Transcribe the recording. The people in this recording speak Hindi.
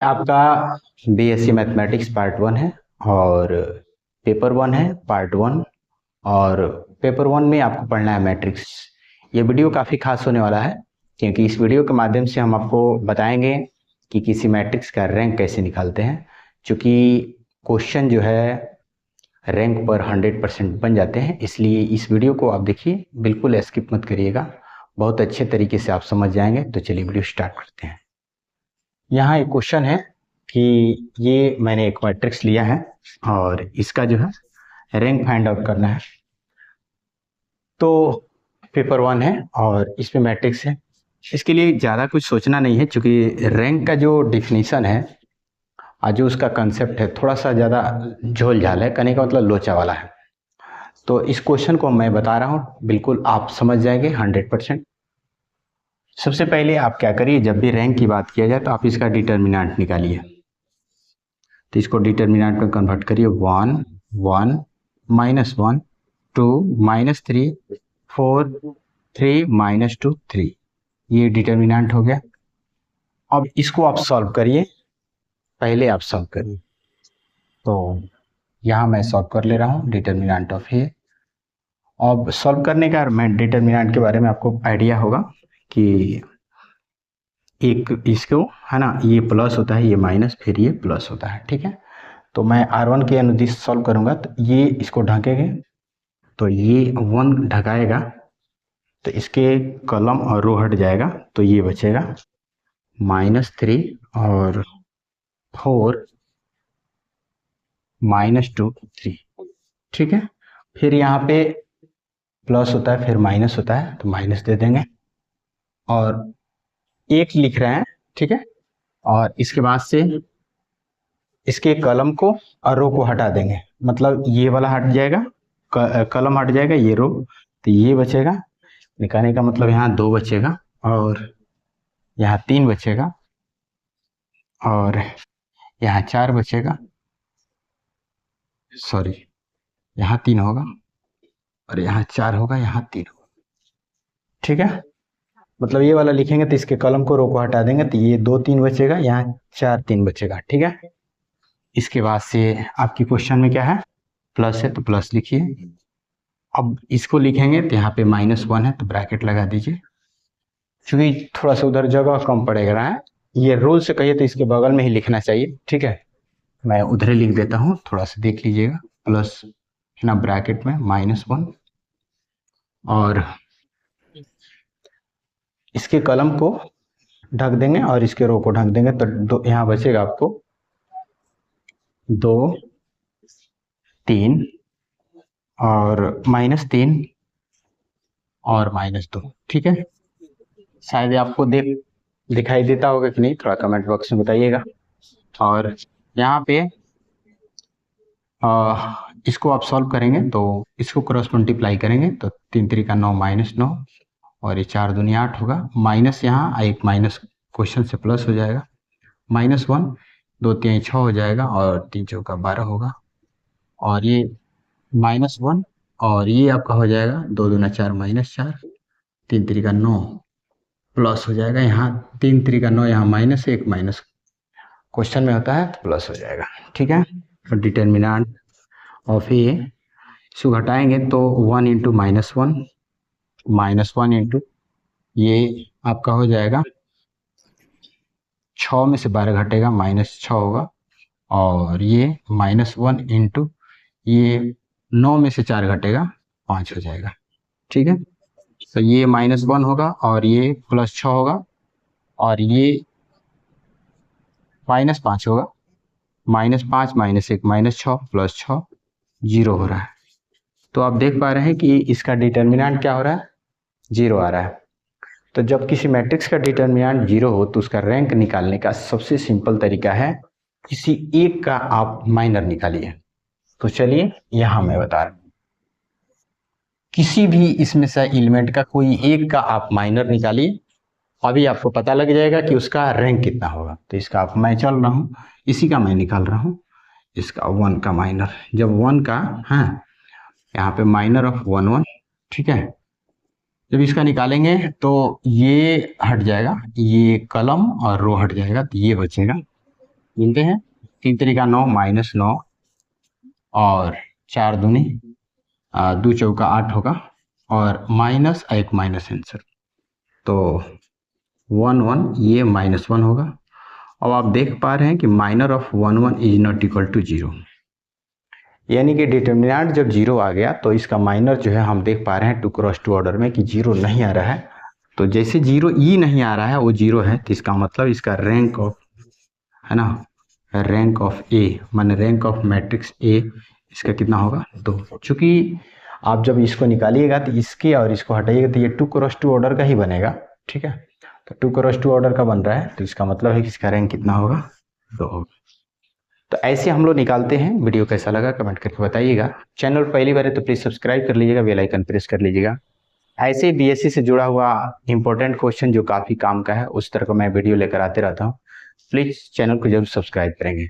आपका बीएससी मैथमेटिक्स पार्ट 1 है और पेपर 1 है पार्ट 1। और पेपर 1 में आपको पढ़ना है मैट्रिक्स। ये वीडियो काफ़ी खास होने वाला है क्योंकि इस वीडियो के माध्यम से हम आपको बताएंगे कि किसी मैट्रिक्स का रैंक कैसे निकालते हैं। चूँकि क्वेश्चन जो है रैंक पर 100% बन जाते हैं, इसलिए इस वीडियो को आप देखिए, बिल्कुल स्किप मत करिएगा, बहुत अच्छे तरीके से आप समझ जाएंगे। तो चलिए वीडियो स्टार्ट करते हैं। यहाँ एक क्वेश्चन है कि ये मैंने एक मैट्रिक्स लिया है और इसका जो है रैंक फाइंड आउट करना है। तो पेपर 1 है और इसमें मैट्रिक्स है। इसके लिए ज़्यादा कुछ सोचना नहीं है, क्योंकि रैंक का जो डिफिनीशन है और जो उसका कंसेप्ट है थोड़ा सा ज़्यादा झोल झाल है, कहने का मतलब लोचा वाला है। तो इस क्वेश्चन को मैं बता रहा हूँ, बिल्कुल आप समझ जाएंगे 100%। सबसे पहले आप क्या करिए, जब भी रैंक की बात किया जाए तो आप इसका डिटर्मिनेंट निकालिए। तो इसको डिटर्मिनेंट में कन्वर्ट करिए। 1 1 -1 2 -3 4 3 -2 3, ये डिटर्मिनेंट हो गया। अब इसको आप सॉल्व करिए, पहले आप सॉल्व करिए। तो यहाँ मैं सॉल्व कर ले रहा हूँ डिटर्मिनेंट ऑफ ए। अब सॉल्व करने का मैं डिटर्मिनेंट के बारे में आपको आइडिया होगा कि एक इसको है ना, ये प्लस होता है, ये माइनस, फिर ये प्लस होता है, ठीक है। तो मैं R1 के अनुदिश सॉल्व करूंगा तो ये इसको ढकेंगे, तो ये 1 ढकाएगा तो इसके कॉलम और रो हट जाएगा, तो ये बचेगा -3 और 4 -2 3, ठीक है। फिर यहाँ पे प्लस होता है, फिर माइनस होता है, तो माइनस दे देंगे और एक लिख रहे हैं, ठीक है। और इसके बाद से इसके कलम को और रो को हटा देंगे, मतलब ये वाला हट जाएगा, कलम हट जाएगा, ये रो, तो ये बचेगा। निकालने का मतलब यहाँ 2 बचेगा और यहाँ 3 बचेगा और यहाँ 4 बचेगा, सॉरी, यहाँ 3 होगा और यहाँ 4 होगा, यहाँ 3 होगा, ठीक है। मतलब ये वाला लिखेंगे तो इसके कलम को रो को हटा देंगे, तो ये 2 3 बचेगा, यहाँ 4 3 बचेगा, ठीक है। इसके बाद से आपकी क्वेश्चन में क्या है, प्लस है तो प्लस लिखिए। अब इसको लिखेंगे तो यहाँ पे -1 है तो ब्रैकेट लगा दीजिए, क्योंकि थोड़ा सा उधर जगह कम पड़ेगा है। ये रूल से कहिए तो इसके बगल में ही लिखना चाहिए, ठीक है। मैं उधर लिख देता हूँ, थोड़ा सा देख लीजिएगा। प्लस है ना, ब्रैकेट में -1 और इसके कलम को ढक देंगे और इसके रो को ढक देंगे, तो यहाँ बचेगा आपको 2 3 और -3 और -2, ठीक है। शायद आपको दिखाई देता होगा कि नहीं, थोड़ा कमेंट बॉक्स में बताइएगा। और यहाँ पे इसको आप सॉल्व करेंगे तो इसको क्रॉस मल्टीप्लाई करेंगे तो 3 3 का 9 -9 और ये 4 दूनी 8 होगा। माइनस यहाँ एक माइनस क्वेश्चन से प्लस हो जाएगा, -1 2 3 6 हो जाएगा और 3 चौका 12 होगा। और ये -1 और ये आपका हो जाएगा 2 दूना 4 -4 3 3 का 9 प्लस हो जाएगा, यहाँ 3 3 का 9, यहाँ माइनस एक माइनस क्वेश्चन में होता है तो प्लस हो जाएगा, ठीक है। तो डिटर्मिनेंट ऑफ ए इसको घटाएंगे तो 1 इंटू -1 इंटू ये आपका हो जाएगा 6 में से 12 घटेगा, -6 होगा। और ये -1 इंटू ये 9 में से 4 घटेगा, 5 हो जाएगा, ठीक है। तो ये -1 होगा और ये +6 होगा और ये -5 होगा, -5 -1 -6 +6 0 हो रहा है। तो आप देख पा रहे हैं कि इसका डिटर्मिनेंट क्या हो रहा है, 0 आ रहा है। तो जब किसी मैट्रिक्स का डिटर्मिनेंट 0 हो तो उसका रैंक निकालने का सबसे सिंपल तरीका है किसी एक का आप माइनर निकालिए। तो चलिए यहां मैं बता रहा हूं, किसी भी इसमें से एलिमेंट का कोई एक का आप माइनर निकालिए, अभी आपको पता लग जाएगा कि उसका रैंक कितना होगा। तो इसका आप मैं चल रहा हूं, इसी का मैं निकाल रहा हूं, इसका 1 का माइनर। जब 1 का है यहाँ पे माइनर ऑफ 1 1, ठीक है। जब इसका निकालेंगे तो ये हट जाएगा, ये कलम और रो हट जाएगा, तो ये बचेगा मिलते हैं। 3 तरीका 9 -9 और 4 दूनी 2 चौका 8 होगा और माइनस एक माइनस आंसर, तो 1 1 ये -1 होगा। अब आप देख पा रहे हैं कि minor of 1 1 is not equal to 0, यानी कि डिटर्मिनेंट जब 0 आ गया तो इसका माइनर जो है हम देख पा रहे हैं 2 क्रॉस 2 ऑर्डर में कि 0 नहीं आ रहा है। तो जैसे 0 ई नहीं आ रहा है वो 0 है, तो इसका मतलब इसका रैंक ऑफ, है ना, रैंक ऑफ ए माने रैंक ऑफ मैट्रिक्स ए इसका कितना होगा 2। चूंकि आप जब इसको निकालिएगा तो इसके और इसको हटाइएगा तो ये 2 क्रॉस 2 ऑर्डर का ही बनेगा, ठीक है। तो 2 क्रॉस 2 ऑर्डर का बन रहा है, तो इसका मतलब है कि इसका रैंक कितना होगा 2 होगा। तो ऐसे हम लोग निकालते हैं। वीडियो कैसा लगा कमेंट करके बताइएगा। चैनल पहली बार है तो प्लीज़ सब्सक्राइब कर लीजिएगा, बेल आइकन प्रेस कर लीजिएगा। ऐसे बीएससी से जुड़ा हुआ इंपॉर्टेंट क्वेश्चन जो काफ़ी काम का है उस तरह का मैं वीडियो लेकर आते रहता हूँ। प्लीज़ चैनल को जरूर सब्सक्राइब करेंगे।